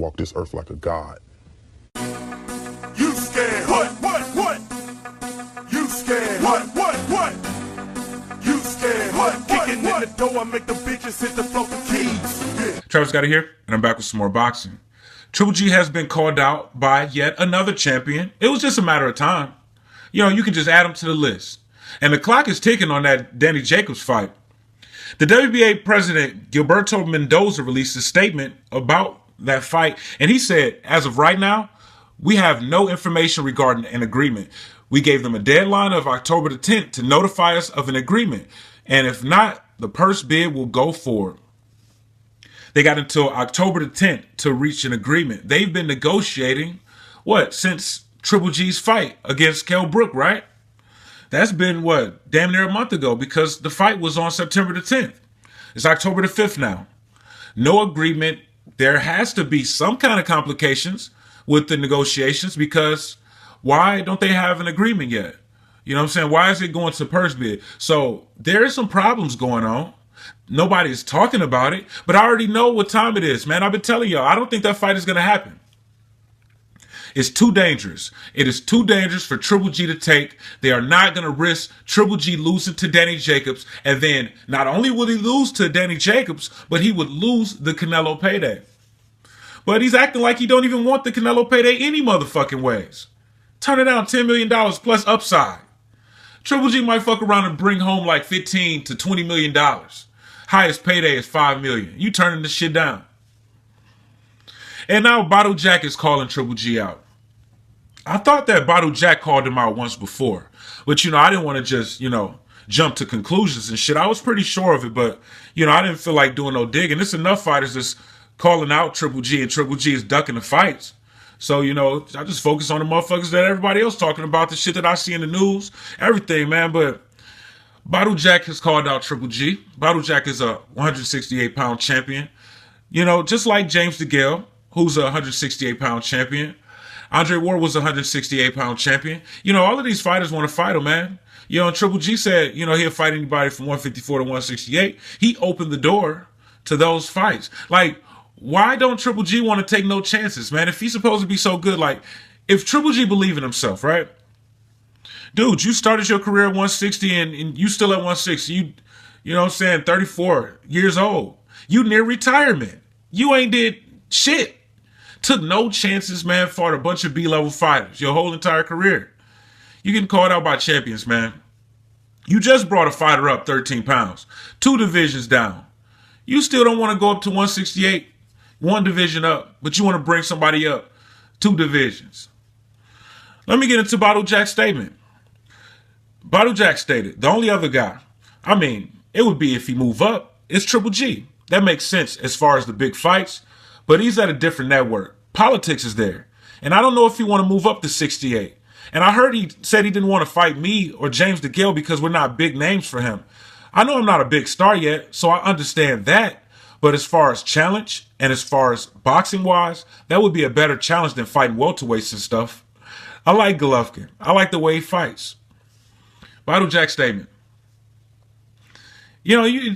walk this earth like a god. You scared? What? You scared? What? You scared? What? Kicking in the door, I make the bitches hit the floor for keys. Yeah. Travis Scotty here, and I'm back with some more boxing. Triple G has been called out by yet another champion. It was just a matter of time. You know, you can just add him to the list. And the clock is ticking on that Danny Jacobs fight. The WBA president, Gilberto Mendoza, released a statement about that fight. And he said, as of right now, we have no information regarding an agreement. We gave them a deadline of October the 10th to notify us of an agreement. And if not, the purse bid will go forward. They got until October the 10th to reach an agreement. They've been negotiating, since Triple G's fight against Kell Brook, right? That's been, damn near a month ago, because the fight was on September the 10th. It's October the 5th now. No agreement. There has to be some kind of complications with the negotiations, because why don't they have an agreement yet? You know what I'm saying? Why is it going to purse bid? So there are some problems going on. Nobody's talking about it, but I already know what time it is, man. I've been telling y'all, I don't think that fight is going to happen. It's too dangerous. It is too dangerous for Triple G to take. They are not going to risk Triple G losing to Danny Jacobs. And then not only will he lose to Danny Jacobs, but he would lose the Canelo payday. But he's acting like he don't even want the Canelo payday any motherfucking ways. Turn it down $10 million plus upside. Triple G might fuck around and bring home like $15 to $20 million. Highest payday is $5 million. You turning this shit down. And now Badou Jack is calling Triple G out. I thought that Badou Jack called him out once before. But, I didn't want to just, jump to conclusions and shit. I was pretty sure of it, but, I didn't feel like doing no digging. There's enough fighters that's calling out Triple G, and Triple G is ducking the fights. So, I just focus on the motherfuckers that everybody else talking about, the shit that I see in the news, everything, man. But Badou Jack has called out Triple G. Badou Jack is a 168-pound champion. Just like James DeGale, who's a 168-pound champion. Andre Ward was a 168-pound champion. All of these fighters want to fight him, man. And Triple G said, he'll fight anybody from 154 to 168. He opened the door to those fights. Like, why don't Triple G want to take no chances, man? If he's supposed to be so good, like, if Triple G believe in himself, right? Dude, you started your career at 160 and you still at 160. You know what I'm saying, 34 years old. You near retirement. You ain't did shit. Took no chances, man, fought a bunch of B-level fighters your whole entire career. You getting called out by champions, man. You just brought a fighter up 13 pounds. 2 divisions down. You still don't want to go up to 168. 1 division up, but you want to bring somebody up 2 divisions. Let me get into Badou Jack's statement. Badou Jack stated, the only other guy, it would be if he move up, it's Triple G. That makes sense as far as the big fights, but he's at a different network. Politics is there. And I don't know if he want to move up to 68. And I heard he said he didn't want to fight me or James DeGale because we're not big names for him. I know I'm not a big star yet, so I understand that. But as far as challenge and as far as boxing-wise, that would be a better challenge than fighting welterweights and stuff. I like Golovkin. I like the way he fights. Badou Jack's statement.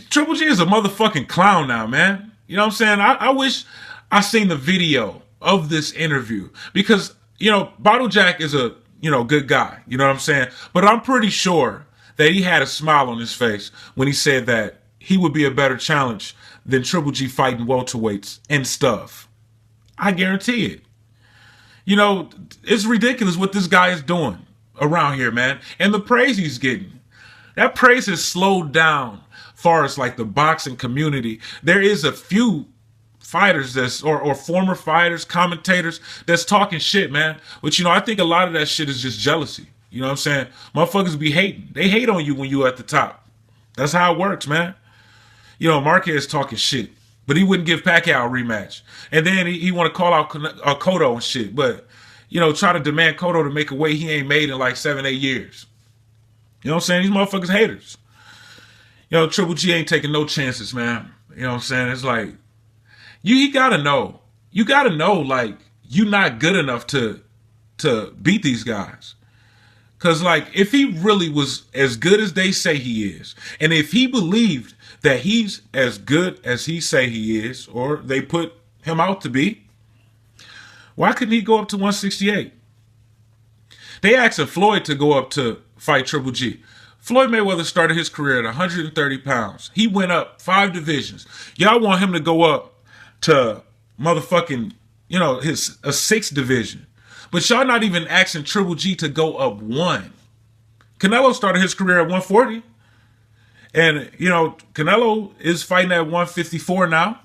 Triple G is a motherfucking clown now, man. You know what I'm saying? I wish I seen the video of this interview because, Badou Jack is a, good guy. You know what I'm saying? But I'm pretty sure that he had a smile on his face when he said that he would be a better challenge than Triple G fighting welterweights and stuff. I guarantee it. It's ridiculous what this guy is doing around here, man. And the praise he's getting. That praise has slowed down far as like the boxing community. There is a few fighters or former fighters, commentators that's talking shit, man. But I think a lot of that shit is just jealousy. You know what I'm saying? Motherfuckers be hating. They hate on you when you at the top. That's how it works, man. Marquez talking shit, but he wouldn't give Pacquiao a rematch. And then he want to call out Cotto and shit, but, try to demand Cotto to make a weight he ain't made in like 7-8 years. You know what I'm saying? These motherfuckers haters. Triple G ain't taking no chances, man. You know what I'm saying? It's like, you gotta know. You gotta know, like, you're not good enough to beat these guys. Because, like, if he really was as good as they say he is, and if he believed that he's as good as he say he is, or they put him out to be, Why couldn't he go up to 168? They asking Floyd to go up to fight Triple G. Floyd Mayweather started his career at 130 pounds. He went up 5 divisions. Y'all want him to go up to motherfucking, a 6th division. But y'all not even asking Triple G to go up 1. Canelo started his career at 140. And, Canelo is fighting at 154 now.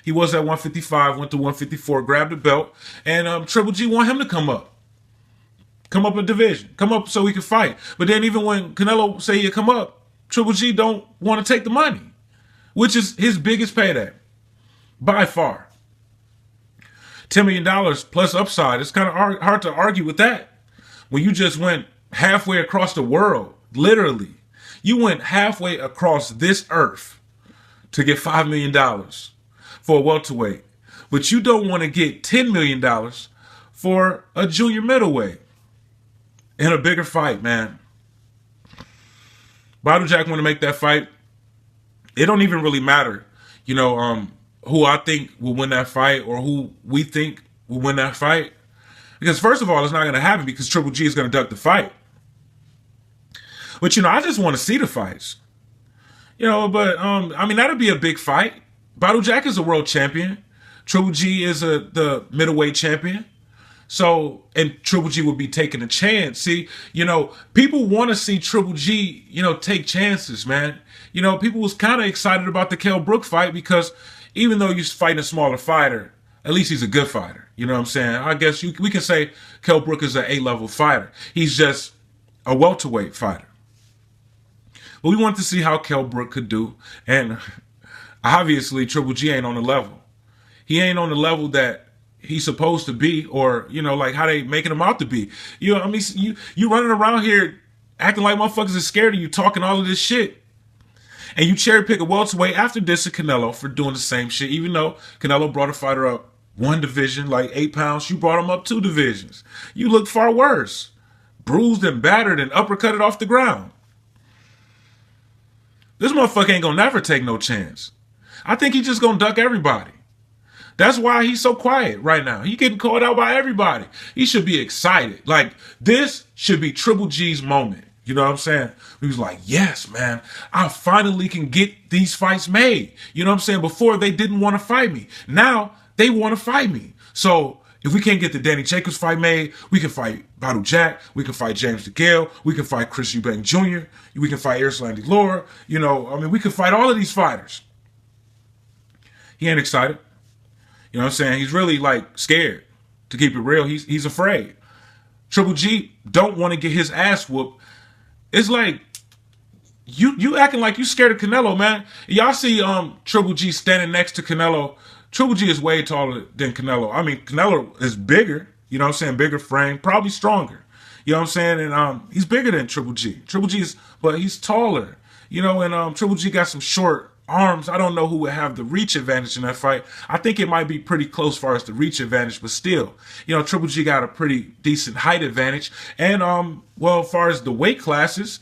He was at 155, went to 154, grabbed the belt. And Triple G want him to come up. Come up a division. Come up so he can fight. But then even when Canelo say he'll come up, Triple G don't want to take the money, which is his biggest payday by far. $10 million plus upside. It's kind of hard to argue with that. When you just went halfway across the world, literally. You went halfway across this earth to get $5 million for a welterweight. But you don't want to get $10 million for a junior middleweight. In a bigger fight, man. Badou Jack want to make that fight. It don't even really matter, who I think will win that fight or who we think will win that fight. Because first of all, it's not going to happen because Triple G is going to duck the fight. But, I just want to see the fights. That'll be a big fight. Badou Jack is a world champion. Triple G is the middleweight champion. So, and Triple G would be taking a chance. See, people want to see Triple G, take chances, man. People was kind of excited about the Kell Brook fight because even though you're fighting a smaller fighter, at least he's a good fighter. You know what I'm saying? I guess we can say Kell Brook is an A-level fighter. He's just a welterweight fighter. But we want to see how Kell Brook could do. And obviously, Triple G ain't on the level. He ain't on the level that he's supposed to be, or like how they making him out to be. You running around here acting like motherfuckers are scared of you, talking all of this shit, and you cherry pick a welterweight after dissing Canelo for doing the same shit. Even though Canelo brought a fighter up 1 division, like 8 pounds, you brought him up 2 divisions. You look far worse, bruised and battered and uppercutted off the ground. This motherfucker ain't gonna never take no chance. I think he just gonna duck everybody. That's why he's so quiet right now. He getting called out by everybody. He should be excited. Like, this should be Triple G's moment. You know what I'm saying? He was like, yes, man, I finally can get these fights made. You know what I'm saying? Before, they didn't want to fight me. Now, they want to fight me. So, if we can't get the Danny Jacobs fight made, we can fight Badou Jack, we can fight James DeGale, we can fight Chris Eubank Jr., we can fight Erslandy Laura. We can fight all of these fighters. He ain't excited. You know what I'm saying? He's really, scared. To keep it real, he's afraid. Triple G don't want to get his ass whooped. It's like, you acting like you scared of Canelo, man. Y'all see Triple G standing next to Canelo. Triple G is way taller than Canelo. I mean, Canelo is bigger. You know what I'm saying? Bigger frame, probably stronger. You know what I'm saying? And he's bigger than Triple G. But he's taller. And Triple G got some short arms. I don't know who would have the reach advantage in that fight. I think it might be pretty close as far as the reach advantage, but still, Triple G got a pretty decent height advantage. And, as far as the weight classes,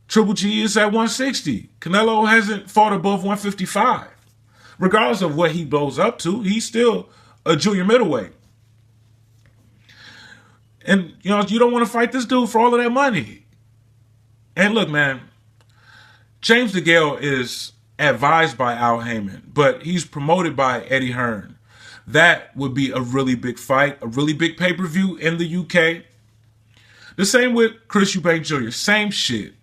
Triple G is at 160. Canelo hasn't fought above 155. Regardless of what he blows up to, he's still a junior middleweight. And, you don't want to fight this dude for all of that money. And look, man, James DeGale is advised by Al Heyman, but he's promoted by Eddie Hearn. That would be a really big fight, a really big pay-per-view in the UK. The same with Chris Eubank Jr., same shit.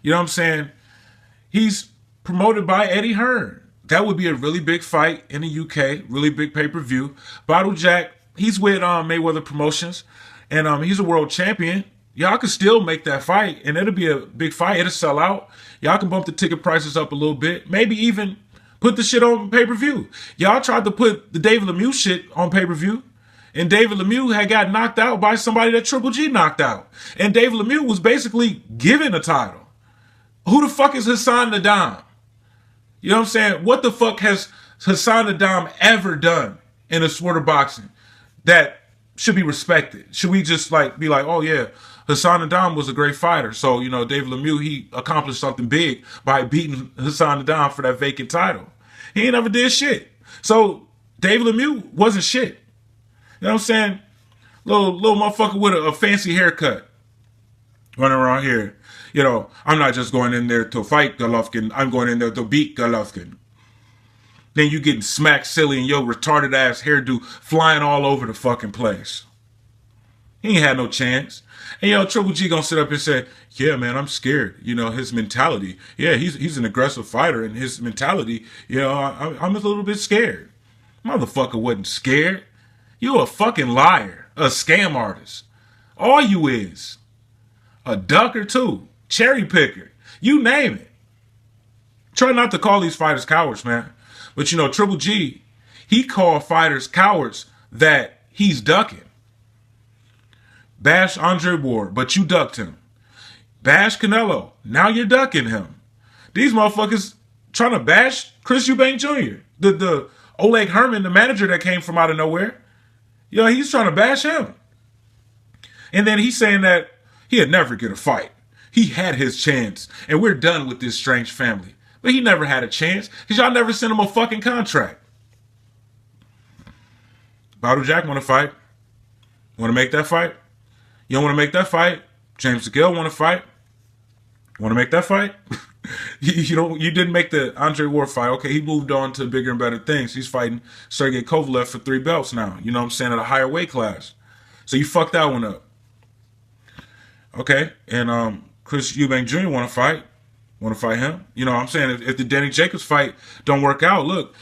You know what I'm saying? He's promoted by Eddie Hearn. That would be a really big fight in the UK, really big pay-per-view. Badou Jack, he's with Mayweather Promotions, and he's a world champion. Y'all can still make that fight, and it'll be a big fight. It'll sell out. Y'all can bump the ticket prices up a little bit. Maybe even put the shit on pay-per-view. Y'all tried to put the David Lemieux shit on pay-per-view, and David Lemieux had got knocked out by somebody that Triple G knocked out. And David Lemieux was basically given a title. Who the fuck is Hassan Nadam? You know what I'm saying? What the fuck has Hassan Nadam ever done in the sport of boxing that should be respected? Should we just be like, oh yeah, Hassan Nadam was a great fighter. So, David Lemieux, he accomplished something big by beating Hassan Nadam for that vacant title. He ain't never did shit. So, David Lemieux wasn't shit. You know what I'm saying? Little motherfucker with a fancy haircut running around here. You know, I'm not just going in there to fight Golovkin. I'm going in there to beat Golovkin. Then you getting smacked silly and your retarded ass hairdo flying all over the fucking place. He ain't had no chance. And yo, Triple G gonna sit up and say, yeah, man, I'm scared. You know, his mentality. Yeah, he's an aggressive fighter, and his mentality, you know, I'm a little bit scared. Motherfucker wasn't scared. You a fucking liar. A scam artist. All you is. A ducker too. Cherry picker. You name it. Try not to call these fighters cowards, man. But you know, Triple G, he called fighters cowards that he's ducking. Bash Andre Ward, but you ducked him. Bash Canelo, now you're ducking him. These motherfuckers trying to bash Chris Eubank Jr., the Oleg Herman, the manager that came from out of nowhere. You know, he's trying to bash him. And then he's saying that he'd never get a fight. He had his chance, and we're done with this strange family. But he never had a chance, because y'all never sent him a fucking contract. Badou Jack want to fight. Want to make that fight? You don't want to make that fight? James DeGale want to fight? Want to make that fight? You didn't make the Andre Ward fight. Okay, he moved on to bigger and better things. He's fighting Sergey Kovalev for 3 belts now. You know what I'm saying? At a higher weight class. So you fucked that one up. Okay, and Chris Eubank Jr. want to fight. Want to fight him? You know what I'm saying? If the Danny Jacobs fight don't work out, look,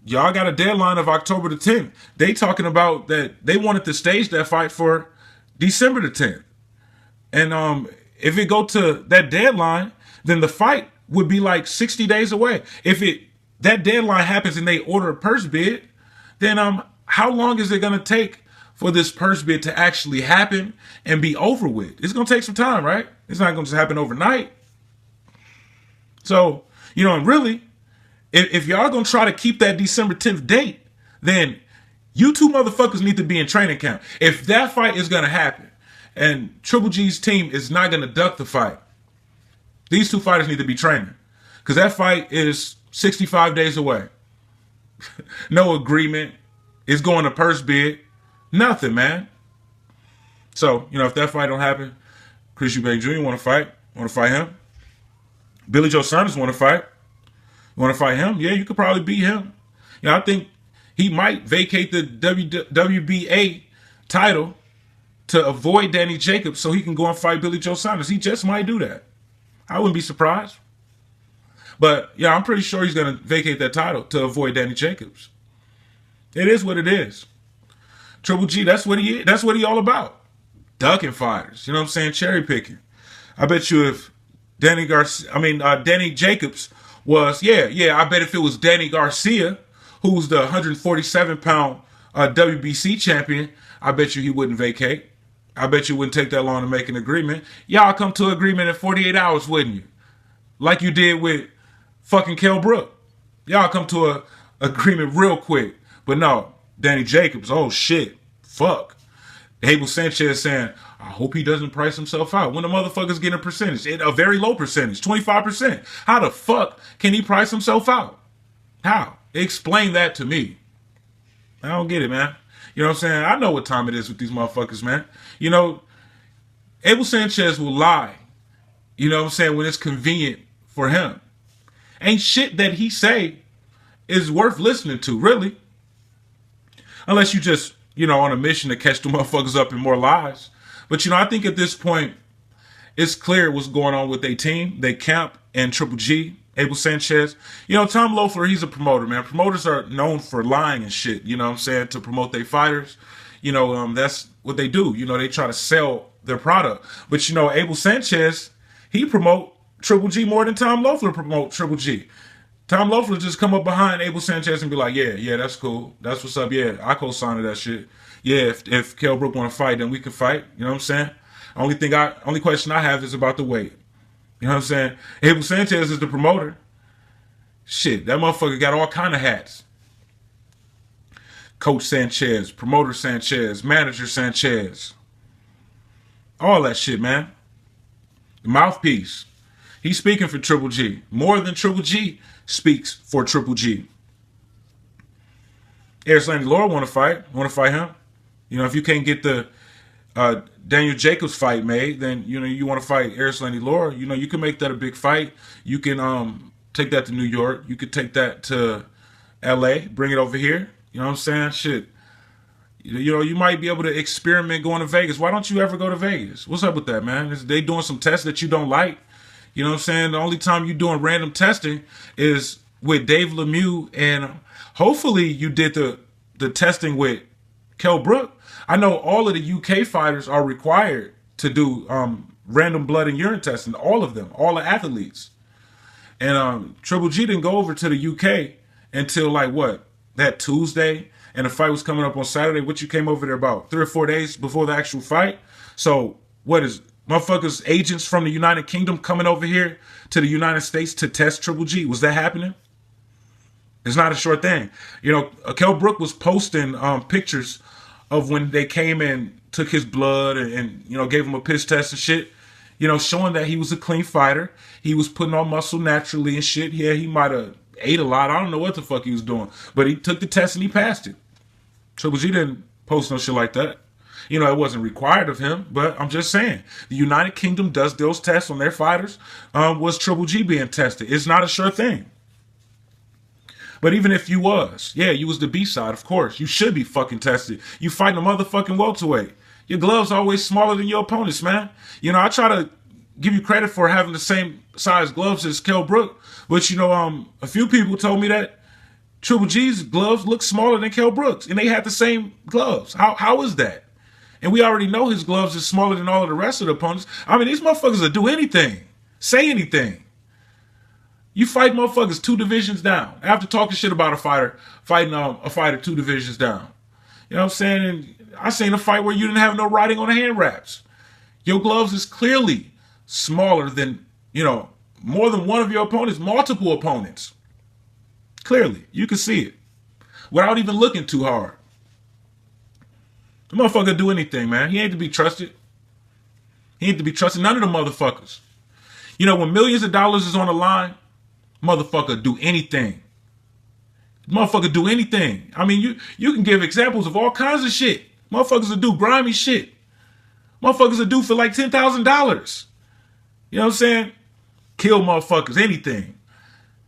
y'all got a deadline of October the 10th. They talking about that they wanted to stage that fight for December the 10th. And if it go to that deadline, then the fight would be like 60 days away. If that deadline happens and they order a purse bid, then how long is it going to take for this purse bid to actually happen and be over with? It's going to take some time, right? It's not going to just happen overnight. So, you know, and really, if y'all going to try to keep that December 10th date, then you two motherfuckers need to be in training camp. If that fight is going to happen and Triple G's team is not going to duck the fight, these two fighters need to be training, because that fight is 65 days away. No agreement. It's going to purse bid. Nothing, man. So, you know, if that fight don't happen, Chris Eubank Jr. want to fight him. Billy Joe Saunders want to fight. You want to fight him? Yeah, you could probably beat him. You know, I think he might vacate the WBA title to avoid Danny Jacobs so he can go and fight Billy Joe Saunders. He just might do that. I wouldn't be surprised. But, yeah, I'm pretty sure he's going to vacate that title to avoid Danny Jacobs. It is what it is. Triple G, that's what he is. That's what he all about. Ducking fighters. You know what I'm saying? Cherry picking. I bet you if Danny Jacobs was, I bet if it was Danny Garcia, who's the 147-pound WBC champion, I bet you he wouldn't vacate. I bet you it wouldn't take that long to make an agreement. Y'all come to an agreement in 48 hours, wouldn't you? Like you did with fucking Kell Brook. Y'all come to an agreement real quick. But no, Danny Jacobs, oh shit, fuck. Abel Sanchez saying, I hope he doesn't price himself out. When the motherfucker's getting a percentage, a very low percentage, 25%. How the fuck can he price himself out? How? Explain that to me. I don't get it, man. You know what I'm saying? I know what time it is with these motherfuckers, man. You know, Abel Sanchez will lie, you know what I'm saying, when it's convenient for him. Ain't shit that he say is worth listening to, really. Unless you just, you know, on a mission to catch the motherfuckers up in more lies. But, you know, I think at this point, it's clear what's going on with their team, they camp, and Triple G, Abel Sanchez. You know, Tom Loeffler, he's a promoter, man. Promoters are known for lying and shit, you know what I'm saying, to promote their fighters. You know, that's what they do. You know, they try to sell their product. But, you know, Abel Sanchez, he promote Triple G more than Tom Loeffler promote Triple G. Tom Loeffler just come up behind Abel Sanchez and be like, yeah, that's cool. That's what's up. Yeah, I co-signed that shit. Yeah, if Kell Brook want to fight, then we can fight. You know what I'm saying? Only question I have is about the weight. You know what I'm saying? Abel Sanchez is the promoter. Shit, that motherfucker got all kind of hats. Coach Sanchez, promoter Sanchez, manager Sanchez. All that shit, man. The mouthpiece. He's speaking for Triple G. More than Triple G speaks for Triple G. Erislandy Lara want to fight him. You know, if you can't get the Daniel Jacobs fight made, then, you know, you want to fight Erislandy Lara. You know, you can make that a big fight. You can take that to New York. You could take that to LA, bring it over here. You know what I'm saying? Shit. You know, you might be able to experiment going to Vegas. Why don't you ever go to Vegas? What's up with that, man? Is they doing some tests that you don't like? You know what I'm saying? The only time you doing random testing is with Dave Lemieux, and hopefully you did the testing with Kell Brook. I know all of the UK fighters are required to do random blood and urine testing. All of them, all the athletes. And Triple G didn't go over to the UK until like what? That Tuesday? And the fight was coming up on Saturday. What, you came over there about 3 or 4 days before the actual fight? So what is motherfuckers, agents from the United Kingdom coming over here to the United States to test Triple G? Was that happening? It's not a short thing. You know, Kell Brook was posting pictures of when they came and took his blood and, you know, gave him a piss test and shit. You know, showing that he was a clean fighter. He was putting on muscle naturally and shit. Yeah, he might have ate a lot. I don't know what the fuck he was doing. But he took the test and he passed it. Triple G didn't post no shit like that. You know, it wasn't required of him, but I'm just saying. The United Kingdom does those tests on their fighters. Was Triple G being tested? It's not a sure thing. But even if you was, yeah, you was the B-side, of course. You should be fucking tested. You fighting a motherfucking welterweight. Your gloves are always smaller than your opponents, man. You know, I try to give you credit for having the same size gloves as Kell Brook, but, you know, a few people told me that Triple G's gloves look smaller than Kell Brook's, and they had the same gloves. How is that? And we already know his gloves is smaller than all of the rest of the opponents. I mean, these motherfuckers will do anything, say anything. You fight motherfuckers 2 divisions down after talking shit about a fighter, fighting a fighter 2 divisions down. You know what I'm saying? And I seen a fight where you didn't have no writing on the hand wraps. Your gloves is clearly smaller than, you know, more than one of your opponents, multiple opponents. Clearly, you can see it without even looking too hard. The motherfucker do anything, man. He ain't to be trusted. He ain't to be trusted. None of the motherfuckers. You know, when millions of dollars is on the line, motherfucker do anything. Motherfucker do anything. I mean, you can give examples of all kinds of shit. Motherfuckers will do grimy shit. Motherfuckers will do for like $10,000. You know what I'm saying? Kill motherfuckers, anything.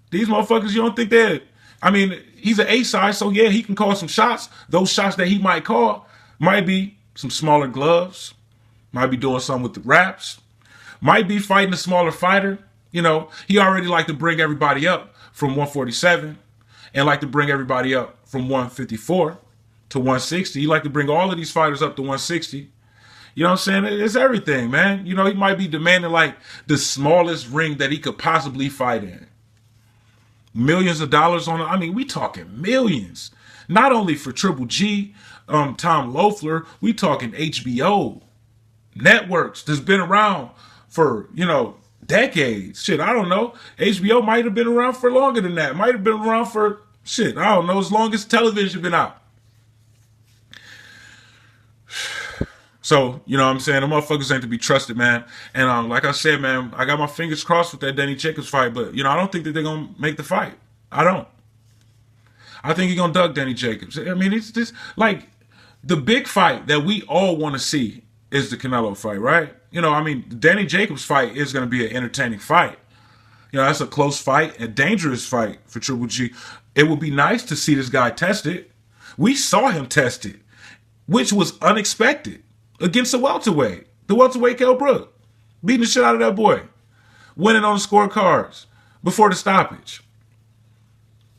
These motherfuckers, you don't think that, I mean, he's an A-side, so yeah, he can call some shots. Those shots that he might call might be some smaller gloves, might be doing something with the wraps, might be fighting a smaller fighter. You know, he already like to bring everybody up from 147 and like to bring everybody up from 154 to 160. He like to bring all of these fighters up to 160. You know what I'm saying? It's everything, man. You know, he might be demanding like the smallest ring that he could possibly fight in. Millions of dollars on it. I mean, we talking millions. Not only for Triple G, Tom Loeffler, we talking HBO networks that's been around for, you know, decades. Shit, I don't know. HBO might have been around for longer than that. Might have been around for, shit, I don't know, as long as television been out. So, you know what I'm saying? The motherfuckers ain't to be trusted, man. And like I said, man, I got my fingers crossed with that Danny Jacobs fight, but, you know, I don't think that they're going to make the fight. I don't. I think he's going to duck Danny Jacobs. I mean, it's just like the big fight that we all want to see is the Canelo fight, right? You know, I mean, the Danny Jacobs fight is going to be an entertaining fight. You know, that's a close fight, a dangerous fight for Triple G. It would be nice to see this guy tested. We saw him tested, which was unexpected. Against the welterweight Kell Brook, beating the shit out of that boy, winning on the scorecards before the stoppage,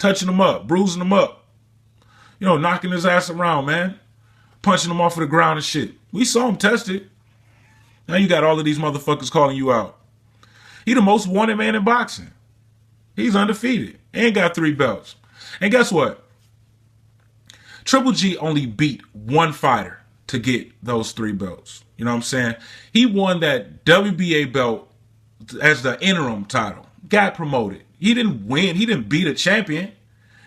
touching him up, bruising him up, you know, knocking his ass around, man, punching him off of the ground and shit. We saw him tested. Now you got all of these motherfuckers calling you out. He the most wanted man in boxing. He's undefeated and got 3 belts. And guess what? Triple G only beat 1 fighter to get those 3 belts. You know what I'm saying? He won that WBA belt as the interim title. Got promoted. He didn't win. He didn't beat a champion.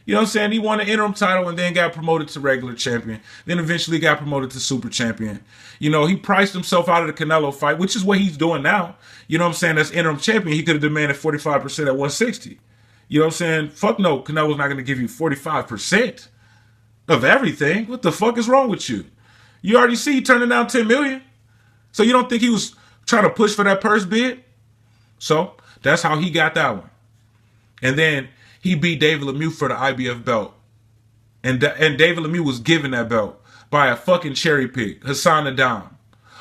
You know what I'm saying? He won the interim title and then got promoted to regular champion. Then eventually got promoted to super champion. You know, he priced himself out of the Canelo fight, which is what he's doing now. You know what I'm saying? As interim champion, he could have demanded 45% at 160. You know what I'm saying? Fuck no, Canelo's not going to give you 45%. of everything. What the fuck is wrong with you? You already see he turning down 10 million. So you don't think he was trying to push for that purse bid? So that's how he got that one. And then he beat David Lemieux for the IBF belt. And David Lemieux was given that belt by a fucking cherry pick, HASSAN,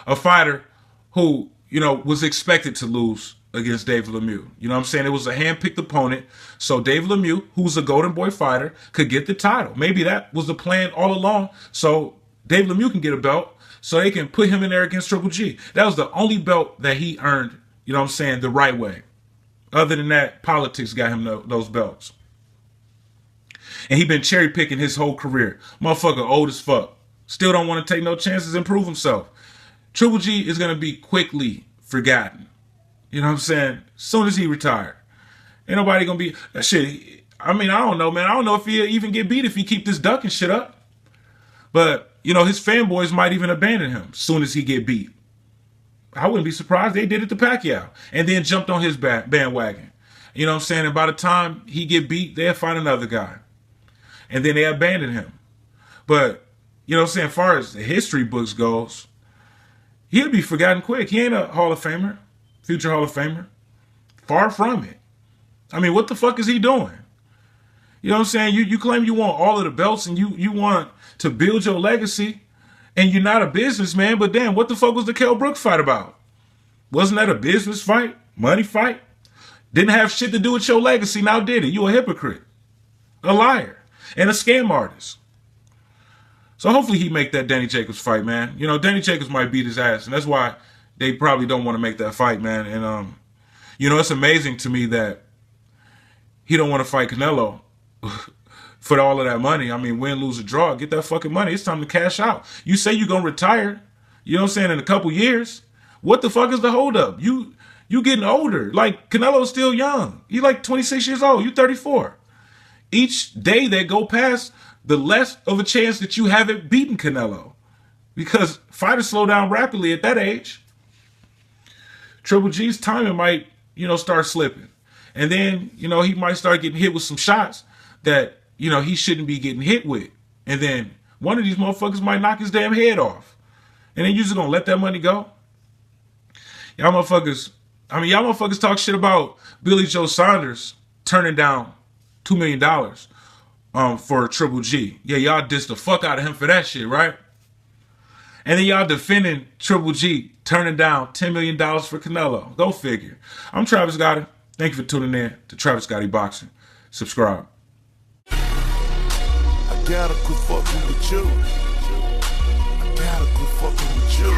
a fighter who, you know, was expected to lose against David Lemieux. You know what I'm saying? It was a hand-picked opponent. So David Lemieux, who's a Golden Boy fighter, could get the title. Maybe that was the plan all along. So David Lemieux can get a belt so they can put him in there against Triple G. That was the only belt that he earned, you know what I'm saying, the right way. Other than that, politics got him those belts. And he been cherry picking his whole career. Motherfucker old as fuck. Still don't want to take no chances and prove himself. Triple G is going to be quickly forgotten. You know what I'm saying? As soon as he retired. Ain't nobody going to be... Shit, I mean, I don't know, man. I don't know if he'll even get beat if he keep this ducking shit up. But, you know, his fanboys might even abandon him as soon as he get beat. I wouldn't be surprised. They did it to Pacquiao. And then jumped on his bandwagon. You know what I'm saying? And by the time he get beat, they'll find another guy. And then they abandon him. But, you know what I'm saying? As far as the history books goes, he'll be forgotten quick. He ain't a Hall of Famer. Future Hall of Famer. Far from it. I mean, what the fuck is he doing? You know what I'm saying? You claim you want all of the belts and you want to build your legacy and you're not a businessman, but damn, what the fuck was the Kell Brook fight about? Wasn't that a business fight? Money fight? Didn't have shit to do with your legacy, now did it? You a hypocrite. A liar. And a scam artist. So hopefully he make that Danny Jacobs fight, man. You know, Danny Jacobs might beat his ass, and that's why they probably don't want to make that fight, man. And, you know, it's amazing to me that he don't want to fight Canelo for all of that money. I mean, win, lose, or draw, get that fucking money. It's time to cash out. You say you're going to retire, you know what I'm saying, in a couple years. What the fuck is the holdup? You getting older. Like, Canelo's still young. You like 26 years old. You 34. Each day that go past, the less of a chance that you haven't beaten Canelo. Because fighters slow down rapidly at that age. Triple G's timing might, you know, start slipping. And then, you know, he might start getting hit with some shots that, you know, he shouldn't be getting hit with. And then one of these motherfuckers might knock his damn head off. And then you just gonna let that money go? Y'all motherfuckers talk shit about Billy Joe Saunders turning down $2 million for Triple G. Yeah, y'all dissed the fuck out of him for that shit, right? And then y'all defending Triple G turning down $10 million for Canelo. Go figure. I'm Travis Gotti. Thank you for tuning in to Travis Gotti Boxing. Subscribe. I gotta quit fucking with you.